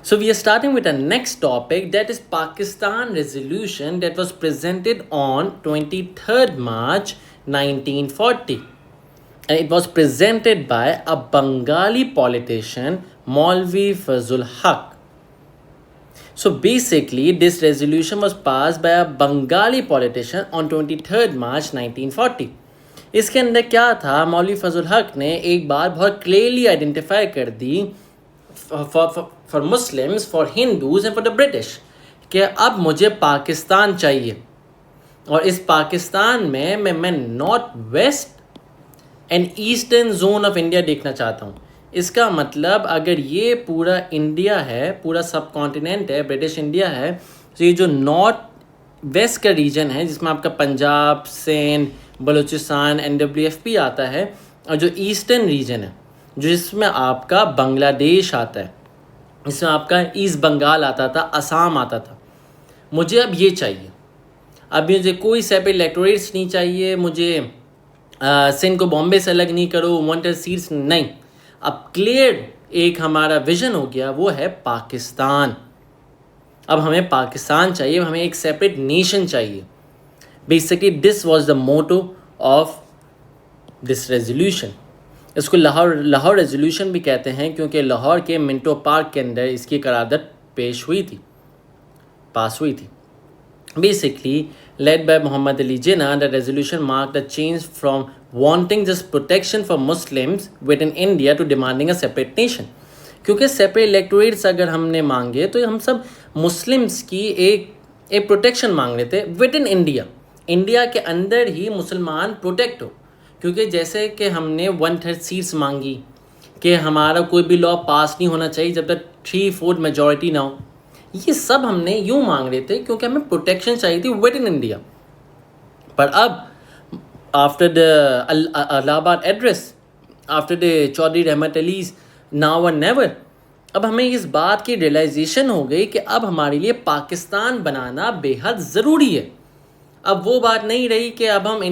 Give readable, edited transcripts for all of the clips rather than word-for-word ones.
So we are starting with our next topic, that is Pakistan resolution that was presented on 23rd March 1940. And it was presented by a Bengali politician, Maulvi Fazul Haq. So basically, this resolution was passed by a Bengali politician on 23rd March 1940. इसके अंदर क्या था, मौलवी फजल हक ने एक बार बहुत clearly identify कर दी for Muslims, for Hindus and for the British कि अब मुझे पाकिस्तान चाहिए, और इस पाकिस्तान में मैं north west and eastern zone of India देखना चाहता हूँ। इसका मतलब अगर ये पूरा इंडिया है, पूरा सब कॉन्टिनेंट है, ब्रिटिश इंडिया है, तो ये जो नॉर्थ वेस्ट का रीजन है जिसमें आपका पंजाब, सिंध, बलूचिस्तान, NWFP आता है, और जो ईस्टर्न रीजन है जिसमें आपका बांग्लादेश आता है, इसमें आपका ईस्ट बंगाल आता था, असम आता था, मुझे अब ये चाहिए। अब मुझे कोई सेपरेट इलेक्टोरेट्स नहीं चाहिए, मुझे सिंध को बॉम्बे से अलग नहीं करो, वांटेड सीट्स नहीं। अब क्लियर एक हमारा विजन हो गया, वो है पाकिस्तान। अब हमें पाकिस्तान चाहिए, हमें एक सेपरेट नेशन चाहिए। Basically this was the motto of this resolution. इसको लाहौर रेजोल्यूशन भी कहते हैं क्योंकि लाहौर के मिंटो पार्क के अंदर इसकी करारदाद पास हुई थी। Basically, led by Muhammad Ali Jinnah, the resolution marked a change from wanting just protection for Muslims within India to demanding a separate nation. क्योंकि सेपरेट इलेक्टोरेट्स अगर हमने मांगे तो हम सब मुस्लिम्स की एक प्रोटेक्शन मांग रहे थे विद इन इंडिया के अंदर ही मुसलमान प्रोटेक्ट हो। क्योंकि जैसे कि हमने 1/3 सीट्स मांगी कि हमारा कोई भी लॉ पास नहीं होना चाहिए जब तक 3/4 मेजॉरिटी ना हो, ये सब हमने यूँ मांग रहे थे क्योंकि हमें प्रोटेक्शन चाहिए थी विद इन इंडिया। पर अब after the Allahabad address, after the Chaudhary Rahmat Ali's now और नेवर, अब हमें इस बात की रियलाइजेशन हो गई कि अब हमारे लिए पाकिस्तान बनाना बेहद ज़रूरी है। अब वो बात नहीं रही कि अब हम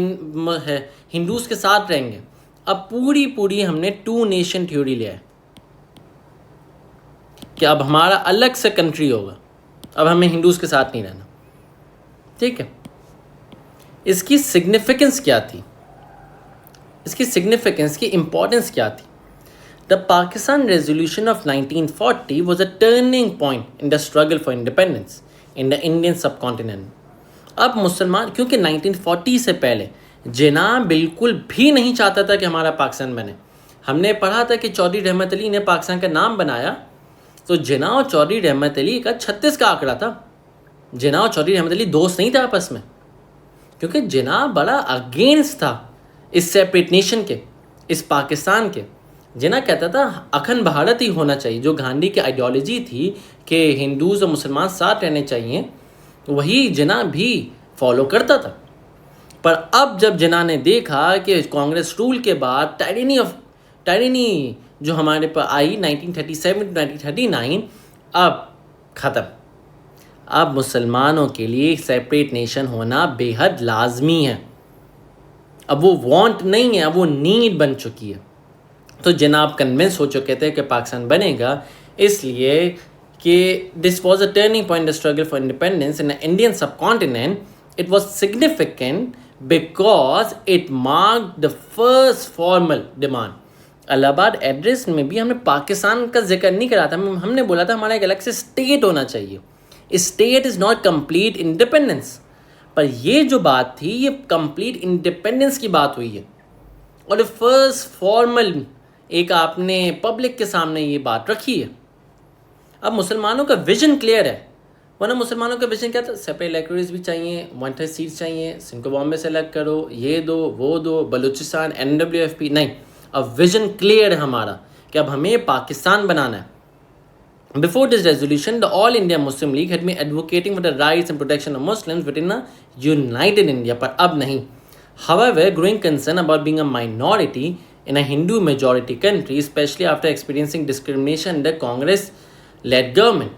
हिंदूज़ के साथ रहेंगे, अब पूरी हमने 2 नेशन थ्योरी लिया है कि अब हमारा अलग से कंट्री होगा, अब हमें हिंदूज़ के साथ नहीं रहना। ठीक है, इसकी सिग्निफिकेंस क्या थी, इसकी सिग्निफिकेंस की इम्पोर्टेंस क्या थी? The Pakistan resolution of 1940 was a turning point in the struggle for independence in the Indian सब कॉन्टिनेंट। अब मुसलमान, क्योंकि 1940 से पहले जिन्ना बिल्कुल भी नहीं चाहता था कि हमारा पाकिस्तान बने। हमने पढ़ा था कि चौधरी रहमत अली ने पाकिस्तान का नाम बनाया, तो जिन्ना और चौधरी रहमत अली का 36 का आंकड़ा था। जिन्ना और चौधरी रहमत अली दोस्त नहीं थे आपस में, क्योंकि जिन्ना बड़ा अगेंस्ट था इस सेपरेट नेशन के, इस पाकिस्तान के। जिन्ना कहता था अखंड भारत ही होना चाहिए, जो गांधी की आइडियोलॉजी थी कि हिंदूज़ और मुसलमान साथ रहने चाहिए, वही जिन्ना भी फॉलो करता था। पर अब जब जिन्ना ने देखा कि कांग्रेस रूल के बाद टायरनी जो हमारे पर आई 1937 to 1939, अब ख़त्म। अब मुसलमानों के लिए सेपरेट नेशन होना बेहद लाजमी है। अब वो वांट नहीं है, अब वो नीड बन चुकी है। तो जनाब कन्विंस हो चुके थे कि पाकिस्तान बनेगा, इसलिए कि this was a turning point the struggle for independence in the Indian subcontinent. It was significant because it mark the first formal demand. Allahabad address में भी हमने पाकिस्तान का जिक्र नहीं करा था, हमने बोला था हमारा एक अलग से स्टेट होना चाहिए। State is not complete independence, पर ये जो बात थी ये कंप्लीट इंडिपेंडेंस की बात हुई है। और फर्स्ट फॉर्मल एक आपने पब्लिक के सामने ये बात रखी है। अब मुसलमानों का विजन क्लियर है, वरना मुसलमानों का विजन क्या था? सेपरेट इलेक्टोरेट्स भी चाहिए, 1/3 सीट्स चाहिए, सिंध को बॉम्बे से अलग करो, ये दो वो दो, बलूचिस्तान, NWFP नहीं। अब विजन क्लियर है हमारा कि अब हमें पाकिस्तान बनाना है। Before this resolution, the All India Muslim League had been advocating for the rights and protection of Muslims within a united India, पर अब नहीं। However, growing concern about being a minority in a Hindu majority country, especially after experiencing discrimination under Congress-led government,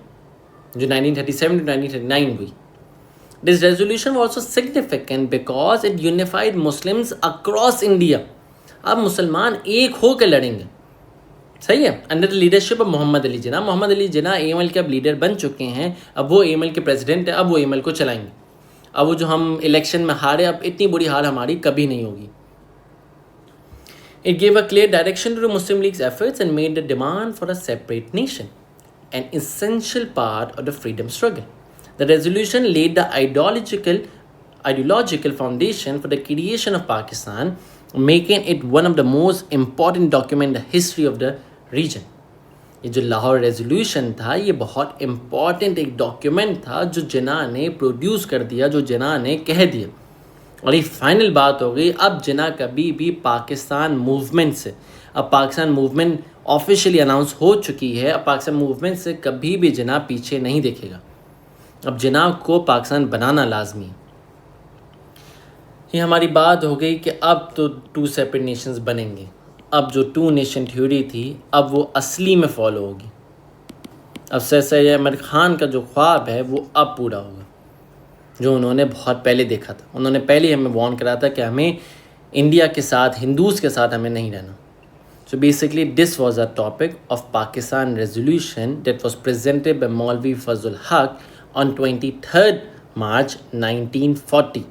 जो 1937 to 1939 हुई। This resolution was also significant because it unified Muslims across India. अब मुसलमान एक होकर लड़ेंगे। सही है, under the leadership of Mohammad Ali Jinnah. Mohammad Ali Jinnah AML के अब लीडर बन चुके हैं, अब वो एएमएल के प्रेसिडेंट है, अब वो एएमएल को चलाएंगे। अब वो जो हम इलेक्शन में हारे, अब इतनी बुरी हाल हमारी कभी नहीं होगी। It gave a clear direction to the Muslim League's efforts and made the demand for a separate nation an essential part of the freedom struggle. The resolution laid the ideological foundation for the creation of Pakistan, making it one of the most important documents in the history of the region. ये जो Lahore resolution था, ये बहुत important एक document था जो जिन्ना ने produce कर दिया, जो जिन्ना ने कह दिया, और ये फाइनल बात हो गई। अब जिन्ना कभी भी पाकिस्तान मूवमेंट से, अब पाकिस्तान मूवमेंट ऑफिशियली अनाउंस हो चुकी है, अब पाकिस्तान मूवमेंट से कभी भी जिन्ना पीछे नहीं देखेगा। अब जिन्ना को पाकिस्तान बनाना लाजमी है। ये हमारी बात हो गई कि अब तो 2 सेपरेट नेशंस बनेंगे। अब जो 2 नेशन थ्योरी थी, अब वो असली में फॉलो होगी। अब सैयद अहमद ख़ान का जो ख्वाब है वो अब पूरा होगा, जो उन्होंने बहुत पहले देखा था। उन्होंने पहले ही हमें वार्न करा था कि हमें इंडिया के साथ, हिंदूज़ के साथ हमें नहीं रहना। So basically this was a topic of Pakistan resolution that was presented by मौलवी फजल हक ऑन 23 मार्च 1940।